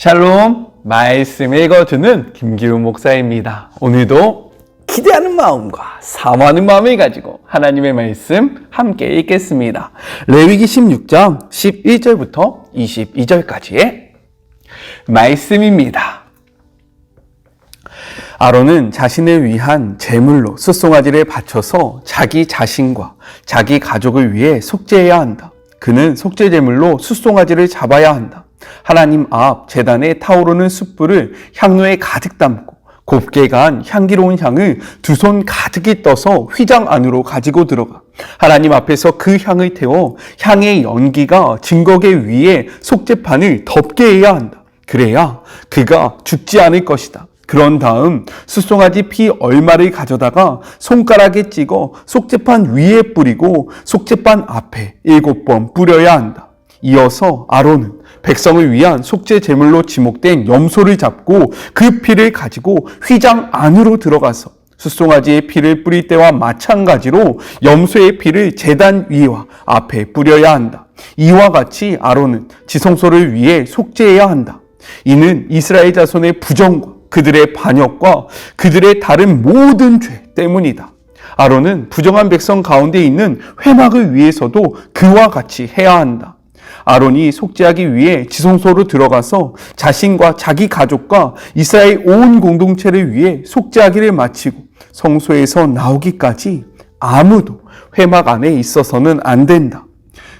샬롬, 말씀 읽어주는 김기훈 목사입니다. 오늘도 기대하는 마음과 사모하는 마음을 가지고 하나님의 말씀 함께 읽겠습니다. 레위기 16장 11절부터 22절까지의 말씀입니다. 아론은 자신을 위한 제물로 숫송아지를 바쳐서 자기 자신과 자기 가족을 위해 속죄해야 한다. 그는 속죄 제물로 숫송아지를 잡아야 한다. 하나님 앞 제단에 타오르는 숯불을 향로에 가득 담고 곱게 간 향기로운 향을 두 손 가득히 떠서 휘장 안으로 가지고 들어가 하나님 앞에서 그 향을 태워 향의 연기가 증거계 위에 속죄판을 덮게 해야 한다. 그래야 그가 죽지 않을 것이다. 그런 다음 숫송아지 피 얼마를 가져다가 손가락에 찍어 속죄판 위에 뿌리고 속죄판 앞에 7번 뿌려야 한다. 이어서 아론은 백성을 위한 속죄 제물로 지목된 염소를 잡고 그 피를 가지고 휘장 안으로 들어가서 숫송아지의 피를 뿌릴 때와 마찬가지로 염소의 피를 제단 위와 앞에 뿌려야 한다. 이와 같이 아론은 지성소를 위해 속죄해야 한다. 이는 이스라엘 자손의 부정과 그들의 반역과 그들의 다른 모든 죄 때문이다. 아론은 부정한 백성 가운데 있는 회막을 위해서도 그와 같이 해야 한다. 아론이 속죄하기 위해 지성소로 들어가서 자신과 자기 가족과 이스라엘 온 공동체를 위해 속죄하기를 마치고 성소에서 나오기까지 아무도 회막 안에 있어서는 안 된다.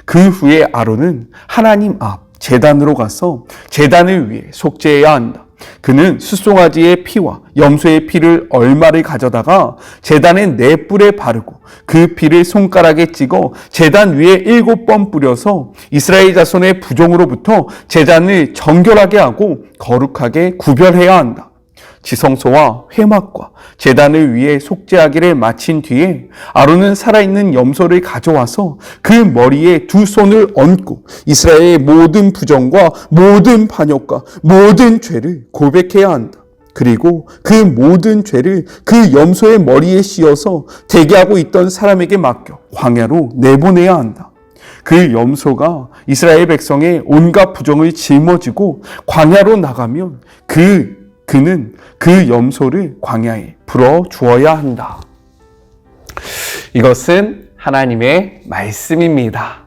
그 후에 아론은 하나님 앞 제단으로 가서 제단을 위해 속죄해야 한다. 그는 숫송아지의 피와 염소의 피를 얼마를 가져다가 제단의 네 뿔에 바르고 그 피를 손가락에 찍어 제단 위에 7번 뿌려서 이스라엘 자손의 부정으로부터 제단을 정결하게 하고 거룩하게 구별해야 한다. 지성소와 회막과 제단을 위해 속죄하기를 마친 뒤에 아론은 살아있는 염소를 가져와서 그 머리에 두 손을 얹고 이스라엘의 모든 부정과 모든 반역과 모든 죄를 고백해야 한다. 그리고 그 모든 죄를 그 염소의 머리에 씌워서 대기하고 있던 사람에게 맡겨 광야로 내보내야 한다. 그 염소가 이스라엘 백성의 온갖 부정을 짊어지고 광야로 나가면 그는 그 염소를 광야에 불어 주어야 한다. 이것은 하나님의 말씀입니다.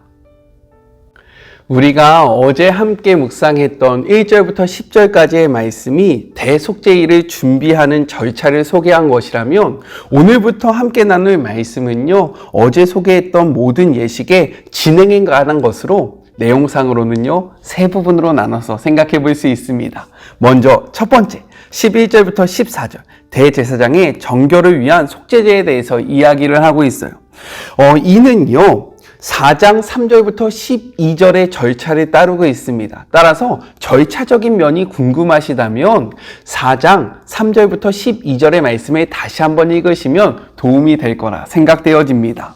우리가 어제 함께 묵상했던 1절부터 10절까지의 말씀이 대속죄일을 준비하는 절차를 소개한 것이라면 오늘부터 함께 나눌 말씀은요, 어제 소개했던 모든 예식의 진행에 관한 것으로 내용상으로는요, 세 부분으로 나눠서 생각해 볼 수 있습니다. 먼저 첫 번째, 11절부터 14절, 대제사장의 정결을 위한 속죄제에 대해서 이야기를 하고 있어요. 이는요, 4장 3절부터 12절의 절차를 따르고 있습니다. 따라서 절차적인 면이 궁금하시다면 4장 3절부터 12절의 말씀을 다시 한번 읽으시면 도움이 될 거라 생각되어집니다.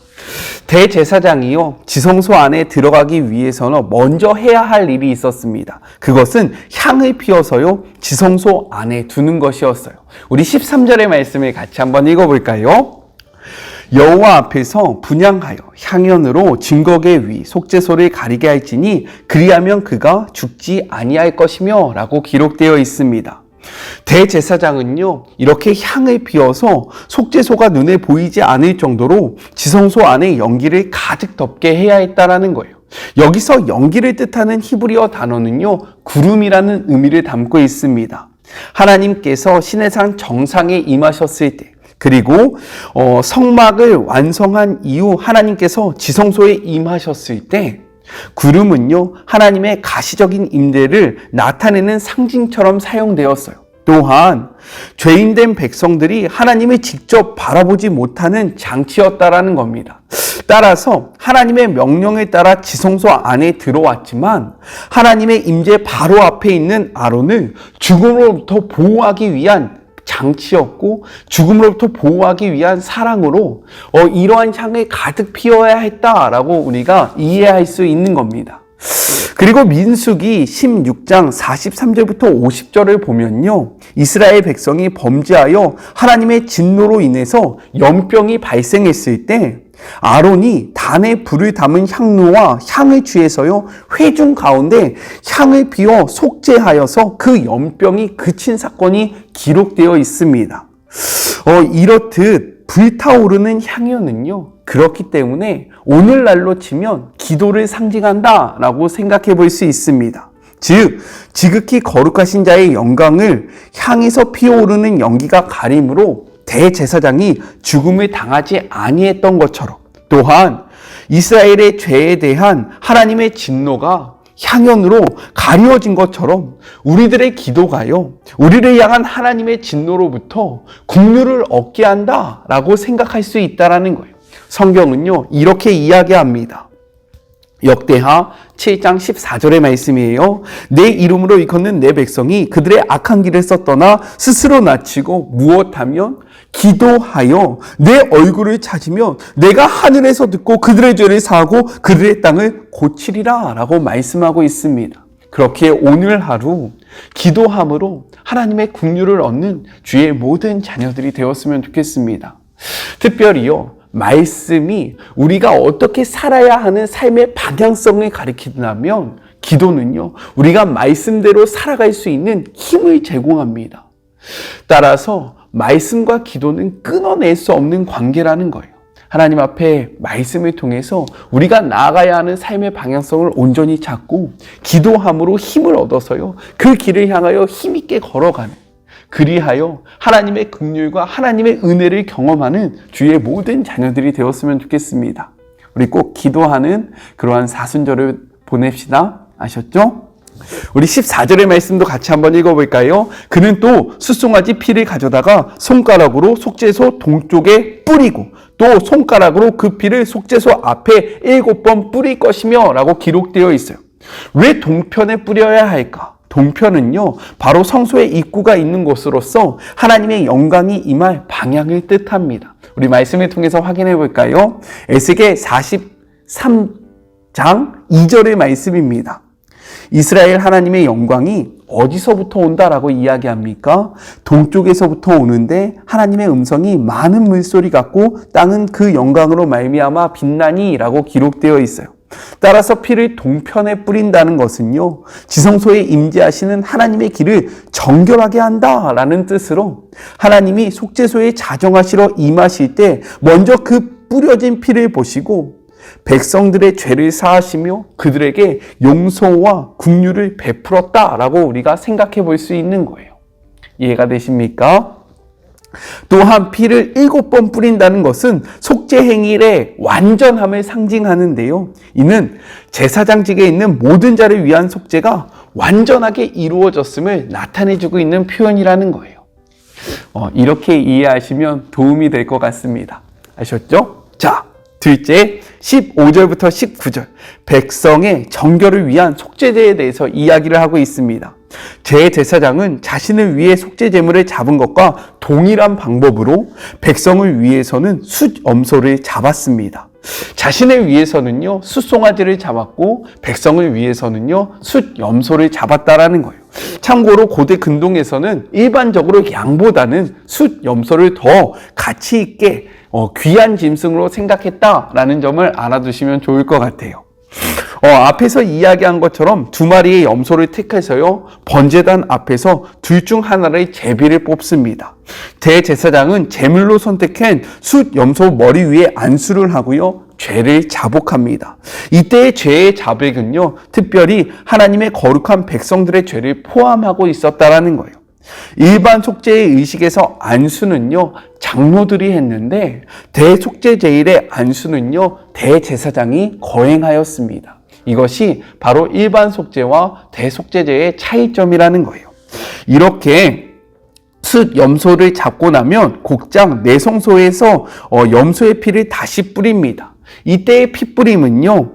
대제사장이요, 지성소 안에 들어가기 위해서는 먼저 해야 할 일이 있었습니다. 그것은 향을 피워서요, 지성소 안에 두는 것이었어요. 우리 13절의 말씀을 같이 한번 읽어볼까요? 여호와 앞에서 분향하여 향연으로 증거계 위 속죄소를 가리게 할지니 그리하면 그가 죽지 아니할 것이며 라고 기록되어 있습니다. 대제사장은요, 이렇게 향을 피워서 속죄소가 눈에 보이지 않을 정도로 지성소 안에 연기를 가득 덮게 해야 했다라는 거예요. 여기서 연기를 뜻하는 히브리어 단어는요, 구름이라는 의미를 담고 있습니다. 하나님께서 시내산 정상에 임하셨을 때, 그리고 성막을 완성한 이후 하나님께서 지성소에 임하셨을 때 구름은요, 하나님의 가시적인 임재를 나타내는 상징처럼 사용되었어요. 또한 죄인된 백성들이 하나님을 직접 바라보지 못하는 장치였다라는 겁니다. 따라서 하나님의 명령에 따라 지성소 안에 들어왔지만 하나님의 임재 바로 앞에 있는 아론을 죽음으로부터 보호하기 위한 장치였고 죽음으로부터 보호하기 위한 사랑으로 이러한 향을 가득 피워야 했다라고 우리가 이해할 수 있는 겁니다. 그리고 민수기 16장 43절부터 50절을 보면요, 이스라엘 백성이 범죄하여 하나님의 진노로 인해서 연병이 발생했을 때 아론이 단에 불을 담은 향로와 향을 취해서요 회중 가운데 향을 피워 속죄하여서 그 연병이 그친 사건이 기록되어 있습니다. 이렇듯 불타오르는 향연은요 그렇기 때문에 오늘날로 치면 기도를 상징한다라고 생각해 볼 수 있습니다. 즉 지극히 거룩하신 자의 영광을 향해서 피어오르는 연기가 가림으로 대제사장이 죽음을 당하지 아니했던 것처럼, 또한 이스라엘의 죄에 대한 하나님의 진노가 향연으로 가려진 것처럼 우리들의 기도가요 우리를 향한 하나님의 진노로부터 긍휼을 얻게 한다라고 생각할 수 있다라는 거예요. 성경은요 이렇게 이야기합니다. 역대하 7장 14절의 말씀이에요. 내 이름으로 일컫는 내 백성이 그들의 악한 길에서 떠나 스스로 낮추고 무엇하면 기도하여 내 얼굴을 찾으면 내가 하늘에서 듣고 그들의 죄를 사하고 그들의 땅을 고치리라 라고 말씀하고 있습니다. 그렇게 오늘 하루 기도함으로 하나님의 긍휼을 얻는 주의 모든 자녀들이 되었으면 좋겠습니다. 특별히요 말씀이 우리가 어떻게 살아야 하는 삶의 방향성을 가리키냐면 기도는요 우리가 말씀대로 살아갈 수 있는 힘을 제공합니다. 따라서 말씀과 기도는 끊어낼 수 없는 관계라는 거예요. 하나님 앞에 말씀을 통해서 우리가 나아가야 하는 삶의 방향성을 온전히 찾고 기도함으로 힘을 얻어서요 그 길을 향하여 힘있게 걸어가는, 그리하여 하나님의 긍휼과 하나님의 은혜를 경험하는 주의 모든 자녀들이 되었으면 좋겠습니다. 우리 꼭 기도하는 그러한 사순절을 보냅시다. 아셨죠? 우리 14절의 말씀도 같이 한번 읽어볼까요? 그는 또 숫송아지 피를 가져다가 손가락으로 속죄소 동쪽에 뿌리고 또 손가락으로 그 피를 속죄소 앞에 7번 뿌릴 것이며 라고 기록되어 있어요. 왜 동편에 뿌려야 할까? 동편은요 바로 성소의 입구가 있는 곳으로서 하나님의 영광이 임할 방향을 뜻합니다. 우리 말씀을 통해서 확인해 볼까요? 에스겔 43장 2절의 말씀입니다. 이스라엘 하나님의 영광이 어디서부터 온다라고 이야기합니까? 동쪽에서부터 오는데 하나님의 음성이 많은 물소리 같고 땅은 그 영광으로 말미암아 빛나니라고 기록되어 있어요. 따라서 피를 동편에 뿌린다는 것은요 지성소에 임재하시는 하나님의 길을 정결하게 한다라는 뜻으로 하나님이 속죄소에 자정하시러 임하실 때 먼저 그 뿌려진 피를 보시고 백성들의 죄를 사하시며 그들에게 용서와 긍휼을 베풀었다라고 우리가 생각해 볼 수 있는 거예요. 이해가 되십니까? 또한 피를 7번 뿌린다는 것은 속죄 행일의 완전함을 상징하는데요. 이는 제사장직에 있는 모든 자를 위한 속죄가 완전하게 이루어졌음을 나타내주고 있는 표현이라는 거예요. 이렇게 이해하시면 도움이 될 것 같습니다. 아셨죠? 자, 둘째 15절부터 19절 백성의 정결을 위한 속죄제에 대해서 이야기를 하고 있습니다. 제사장은 자신을 위해 속죄제물을 잡은 것과 동일한 방법으로 백성을 위해서는 숫염소를 잡았습니다. 자신을 위해서는요 숫송아지를 잡았고 백성을 위해서는요 숫염소를 잡았다라는 거예요. 참고로 고대 근동에서는 일반적으로 양보다는 숫염소를 더 가치 있게 귀한 짐승으로 생각했다라는 점을 알아두시면 좋을 것 같아요. 앞에서 이야기한 것처럼 2마리의 염소를 택해서요 번제단 앞에서 둘 중 하나를 제비를 뽑습니다. 대제사장은 제물로 선택한 숫 염소 머리 위에 안수를 하고요 죄를 자복합니다. 이때의 죄의 자백은요 특별히 하나님의 거룩한 백성들의 죄를 포함하고 있었다라는 거예요. 일반 속죄의 의식에서 안수는요 장로들이 했는데 대속죄제일의 안수는요 대제사장이 거행하였습니다. 이것이 바로 일반 속죄와 대속죄제의 차이점이라는 거예요. 이렇게 숫 염소를 잡고 나면 곡장 내성소에서 염소의 피를 다시 뿌립니다. 이때의 피뿌림은요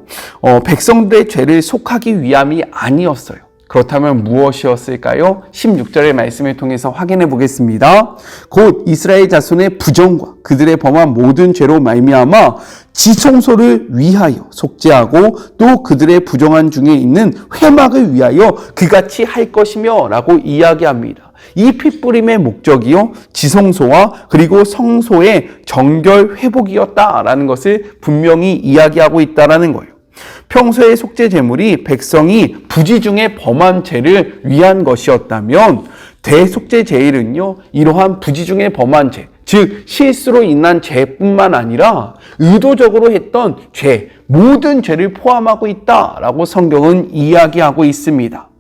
백성들의 죄를 속하기 위함이 아니었어요. 그렇다면 무엇이었을까요? 16절의 말씀을 통해서 확인해 보겠습니다. 곧 이스라엘 자손의 부정과 그들의 범한 모든 죄로 말미암아 지성소를 위하여 속죄하고 또 그들의 부정한 중에 있는 회막을 위하여 그같이 할 것이며 라고 이야기합니다. 이 핏부림의 목적이요, 지성소와 그리고 성소의 정결 회복이었다라는 것을 분명히 이야기하고 있다라는 거예요. 평소의 속죄 제물이 백성이 부지 중에 범한 죄를 위한 것이었다면 대속죄 제일은요, 이러한 부지 중에 범한 죄, 즉 실수로 인한 죄뿐만 아니라 의도적으로 했던 죄, 모든 죄를 포함하고 있다라고 성경은 이야기하고 있습니다.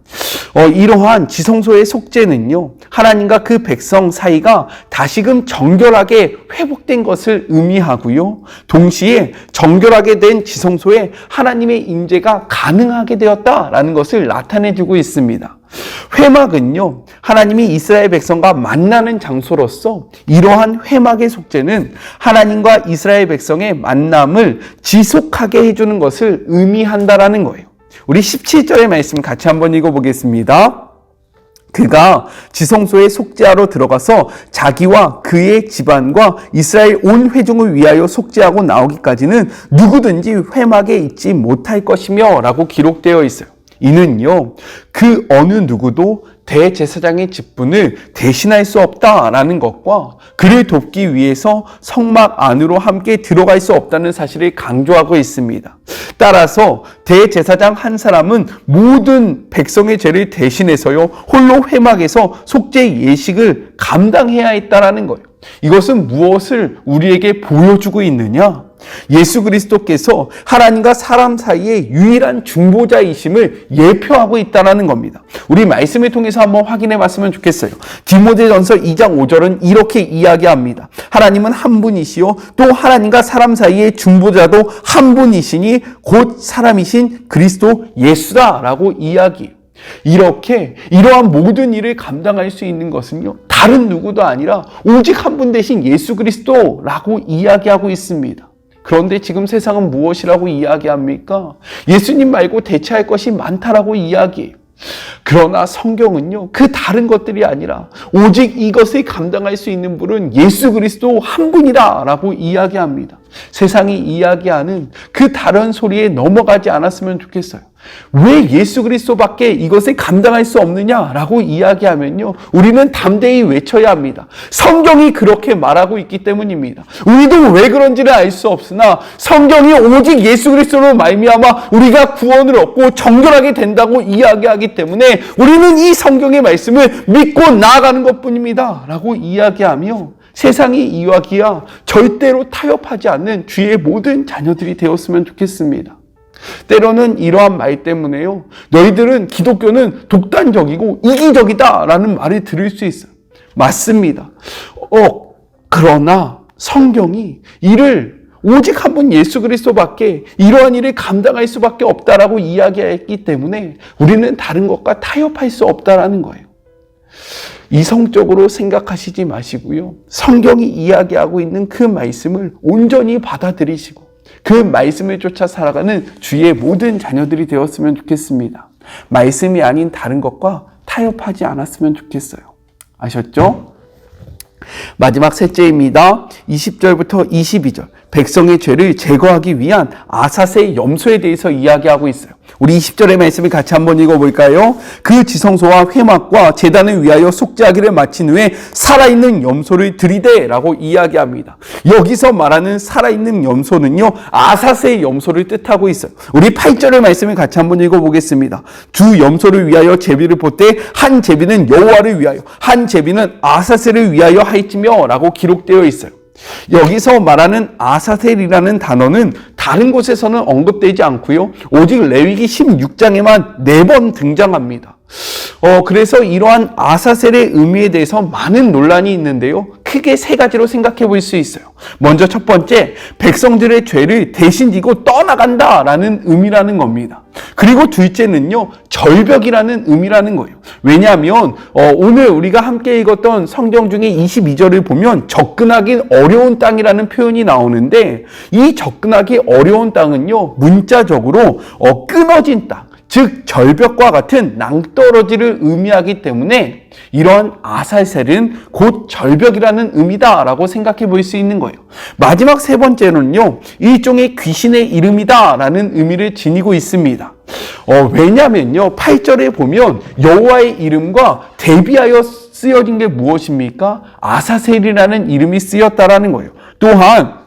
이러한 지성소의 속죄는요, 하나님과 그 백성 사이가 다시금 정결하게 회복된 것을 의미하고요, 동시에 정결하게 된 지성소에 하나님의 임재가 가능하게 되었다라는 것을 나타내주고 있습니다. 회막은요, 하나님이 이스라엘 백성과 만나는 장소로서 이러한 회막의 속죄는 하나님과 이스라엘 백성의 만남을 지속하게 해주는 것을 의미한다라는 거예요. 우리 17절의 말씀 같이 한번 읽어보겠습니다. 그가 지성소에 속죄하러 들어가서 자기와 그의 집안과 이스라엘 온 회중을 위하여 속죄하고 나오기까지는 누구든지 회막에 있지 못할 것이며 라고 기록되어 있어요. 이는요, 그 어느 누구도 대제사장의 직분을 대신할 수 없다라는 것과 그를 돕기 위해서 성막 안으로 함께 들어갈 수 없다는 사실을 강조하고 있습니다. 따라서 대제사장 한 사람은 모든 백성의 죄를 대신해서요, 홀로 회막에서 속죄 예식을 감당해야 했다라는 거예요. 이것은 무엇을 우리에게 보여주고 있느냐? 예수 그리스도께서 하나님과 사람 사이의 유일한 중보자이심을 예표하고 있다는 겁니다. 우리 말씀을 통해서 한번 확인해 봤으면 좋겠어요. 디모데전서 2장 5절은 이렇게 이야기합니다. 하나님은 한 분이시요 또 하나님과 사람 사이의 중보자도 한 분이시니 곧 사람이신 그리스도 예수다라고 이야기해요. 이렇게 이러한 모든 일을 감당할 수 있는 것은요, 다른 누구도 아니라 오직 한 분 대신 예수 그리스도라고 이야기하고 있습니다. 그런데 지금 세상은 무엇이라고 이야기합니까? 예수님 말고 대체할 것이 많다라고 이야기해요. 그러나 성경은요, 그 다른 것들이 아니라 오직 이것을 감당할 수 있는 분은 예수 그리스도 한 분이다라고 이야기합니다. 세상이 이야기하는 그 다른 소리에 넘어가지 않았으면 좋겠어요. 왜 예수 그리스도밖에 이것을 감당할 수 없느냐라고 이야기하면요, 우리는 담대히 외쳐야 합니다. 성경이 그렇게 말하고 있기 때문입니다. 우리도 왜 그런지를 알 수 없으나 성경이 오직 예수 그리스도로 말미암아 우리가 구원을 얻고 정결하게 된다고 이야기하기 때문에 우리는 이 성경의 말씀을 믿고 나아가는 것뿐입니다 라고 이야기하며 세상이 이야기야 절대로 타협하지 않는 주의 모든 자녀들이 되었으면 좋겠습니다. 때로는 이러한 말 때문에요, 너희들은 기독교는 독단적이고 이기적이다 라는 말을 들을 수 있어요. 맞습니다. 그러나 성경이 이를 오직 한 분 예수 그리스도밖에 이러한 일을 감당할 수밖에 없다라고 이야기했기 때문에 우리는 다른 것과 타협할 수 없다라는 거예요. 이성적으로 생각하시지 마시고요, 성경이 이야기하고 있는 그 말씀을 온전히 받아들이시고 그 말씀을 쫓아 살아가는 주의 모든 자녀들이 되었으면 좋겠습니다. 말씀이 아닌 다른 것과 타협하지 않았으면 좋겠어요. 아셨죠? 마지막 셋째입니다. 20절부터 22절. 백성의 죄를 제거하기 위한 아사세 염소에 대해서 이야기하고 있어요. 우리 20절의 말씀을 같이 한번 읽어볼까요? 그 지성소와 회막과 제단을 위하여 속죄하기를 마친 후에 살아있는 염소를 들이대라고 이야기합니다. 여기서 말하는 살아있는 염소는요, 아사세 염소를 뜻하고 있어요. 우리 8절의 말씀을 같이 한번 읽어보겠습니다. 두 염소를 위하여 제비를 봇되 한 제비는 여호와를 위하여 한 제비는 아사셀을 위하여 하였으며 라고 기록되어 있어요. 여기서 말하는 아사셀이라는 단어는 다른 곳에서는 언급되지 않고요, 오직 레위기 16장에만 4번 등장합니다. 그래서 이러한 아사셀의 의미에 대해서 많은 논란이 있는데요, 크게 3가지로 생각해 볼 수 있어요. 먼저 첫 번째, 백성들의 죄를 대신 지고 떠나간다라는 의미라는 겁니다. 그리고 둘째는요, 절벽이라는 의미라는 거예요. 왜냐하면 오늘 우리가 함께 읽었던 성경 중에 22절을 보면 접근하기 어려운 땅이라는 표현이 나오는데, 이 접근하기 어려운 땅은요, 문자적으로 끊어진 땅, 즉 절벽과 같은 낭떠러지를 의미하기 때문에 이러한 아사셀은 곧 절벽이라는 의미다라고 생각해 볼 수 있는 거예요. 마지막 3번째는요, 일종의 귀신의 이름이다라는 의미를 지니고 있습니다. 왜냐면요, 8절에 보면 여호와의 이름과 대비하여 쓰여진 게 무엇입니까? 아사셀이라는 이름이 쓰였다라는 거예요. 또한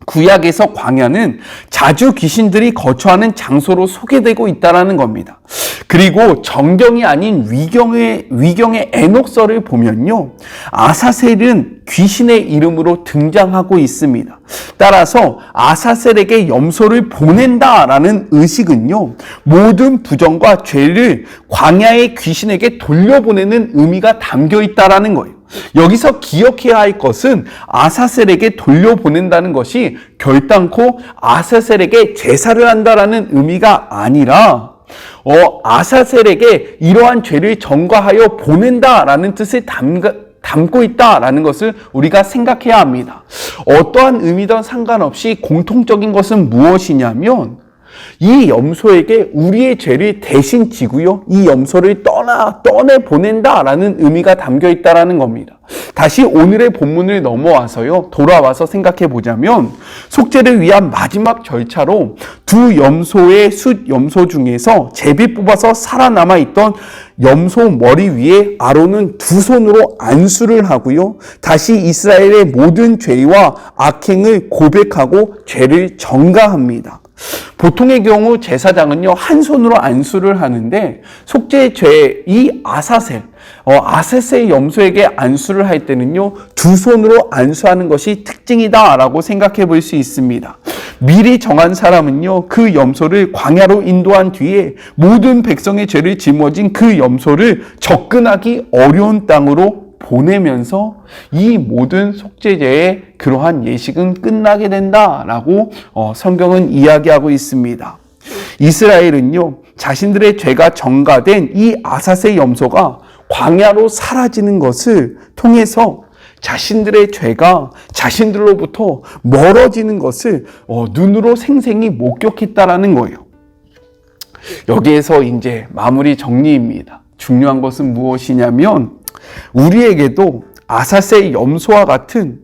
구약에서 광야는 자주 귀신들이 거처하는 장소로 소개되고 있다는 겁니다. 그리고 정경이 아닌 위경의 에녹서를 보면요, 아사셀은 귀신의 이름으로 등장하고 있습니다. 따라서 아사셀에게 염소를 보낸다라는 의식은요, 모든 부정과 죄를 광야의 귀신에게 돌려보내는 의미가 담겨 있다는 거예요. 여기서 기억해야 할 것은 아사셀에게 돌려보낸다는 것이 결단코 아사셀에게 제사를 한다라는 의미가 아니라 아사셀에게 이러한 죄를 전가하여 보낸다라는 뜻을 담고 있다라는 것을 우리가 생각해야 합니다. 어떠한 의미든 상관없이 공통적인 것은 무엇이냐면 이 염소에게 우리의 죄를 대신 지고요, 이 염소를 떠내 보낸다라는 의미가 담겨 있다라는 겁니다. 다시 오늘의 본문을 넘어와서요, 돌아와서 생각해 보자면 속죄를 위한 마지막 절차로 두 염소의 숫 염소 중에서 제비 뽑아서 살아남아 있던 염소 머리 위에 아론은 두 손으로 안수를 하고요, 다시 이스라엘의 모든 죄와 악행을 고백하고 죄를 전가합니다. 보통의 경우 제사장은요, 한 손으로 안수를 하는데 속죄죄 이 아사셀 염소에게 안수를 할 때는요, 두 손으로 안수하는 것이 특징이다라고 생각해 볼 수 있습니다. 미리 정한 사람은요, 그 염소를 광야로 인도한 뒤에 모든 백성의 죄를 짊어진 그 염소를 접근하기 어려운 땅으로 보내면서 이 모든 속죄제의 그러한 예식은 끝나게 된다라고 성경은 이야기하고 있습니다. 이스라엘은요, 자신들의 죄가 전가된 이 아사셀 염소가 광야로 사라지는 것을 통해서 자신들의 죄가 자신들로부터 멀어지는 것을 눈으로 생생히 목격했다라는 거예요. 여기에서 이제 마무리 정리입니다. 중요한 것은 무엇이냐면 우리에게도 아사셀 염소와 같은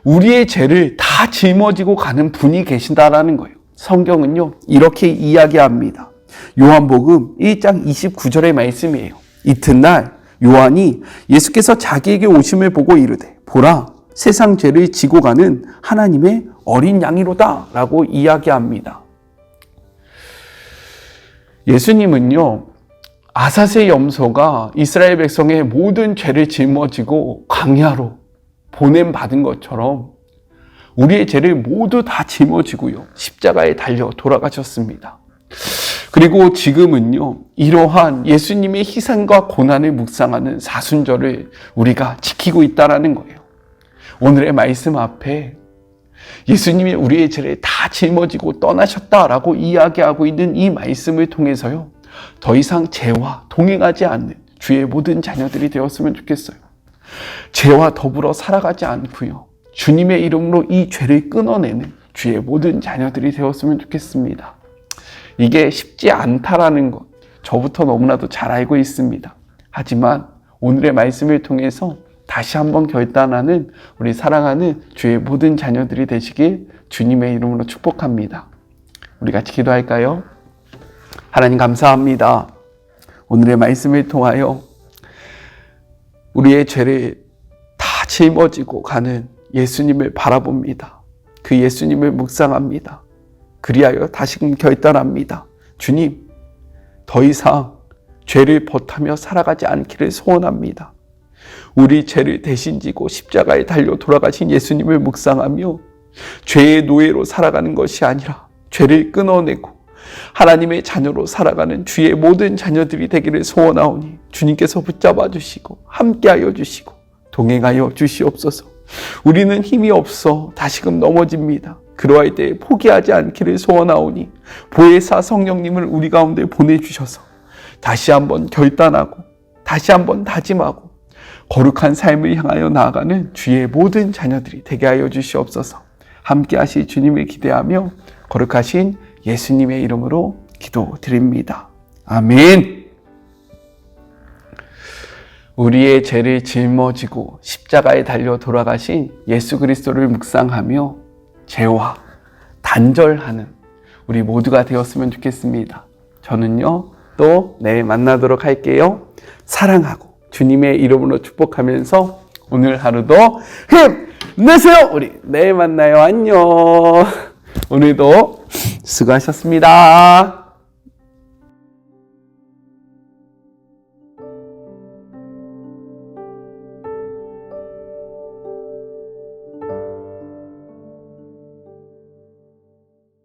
우리의 죄를 다 짊어지고 가는 분이 계신다라는 거예요. 성경은요, 이렇게 이야기합니다. 요한복음 1장 29절의 말씀이에요. 이튿날 요한이 예수께서 자기에게 오심을 보고 이르되 보라, 세상 죄를 지고 가는 하나님의 어린 양이로다 라고 이야기합니다. 예수님은요, 아사셀 염소가 이스라엘 백성의 모든 죄를 짊어지고 광야로 보냄받은 것처럼 우리의 죄를 모두 다 짊어지고요, 십자가에 달려 돌아가셨습니다. 그리고 지금은요, 이러한 예수님의 희생과 고난을 묵상하는 사순절을 우리가 지키고 있다는 거예요. 오늘의 말씀 앞에 예수님이 우리의 죄를 다 짊어지고 떠나셨다라고 이야기하고 있는 이 말씀을 통해서요, 더 이상 죄와 동행하지 않는 주의 모든 자녀들이 되었으면 좋겠어요. 죄와 더불어 살아가지 않고요, 주님의 이름으로 이 죄를 끊어내는 주의 모든 자녀들이 되었으면 좋겠습니다. 이게 쉽지 않다라는 것 저부터 너무나도 잘 알고 있습니다. 하지만 오늘의 말씀을 통해서 다시 한번 결단하는 우리 사랑하는 주의 모든 자녀들이 되시길 주님의 이름으로 축복합니다. 우리 같이 기도할까요? 하나님 감사합니다. 오늘의 말씀을 통하여 우리의 죄를 다 짊어지고 가는 예수님을 바라봅니다. 그 예수님을 묵상합니다. 그리하여 다시금 결단합니다. 주님, 더 이상 죄를 벗하며 살아가지 않기를 소원합니다. 우리 죄를 대신 지고 십자가에 달려 돌아가신 예수님을 묵상하며 죄의 노예로 살아가는 것이 아니라 죄를 끊어내고 하나님의 자녀로 살아가는 주의 모든 자녀들이 되기를 소원하오니 주님께서 붙잡아 주시고 함께하여 주시고 동행하여 주시옵소서. 우리는 힘이 없어 다시금 넘어집니다. 그러할 때 포기하지 않기를 소원하오니 보혜사 성령님을 우리 가운데 보내주셔서 다시 한번 결단하고 다시 한번 다짐하고 거룩한 삶을 향하여 나아가는 주의 모든 자녀들이 되게 하여 주시옵소서. 함께 하실 주님을 기대하며 거룩하신 예수님의 이름으로 기도드립니다. 아멘. 우리의 죄를 짊어지고 십자가에 달려 돌아가신 예수 그리스도를 묵상하며 죄와 단절하는 우리 모두가 되었으면 좋겠습니다. 저는요, 또 내일 만나도록 할게요. 사랑하고 주님의 이름으로 축복하면서 오늘 하루도 힘내세요. 우리 내일 만나요. 안녕. 오늘도 수고하셨습니다.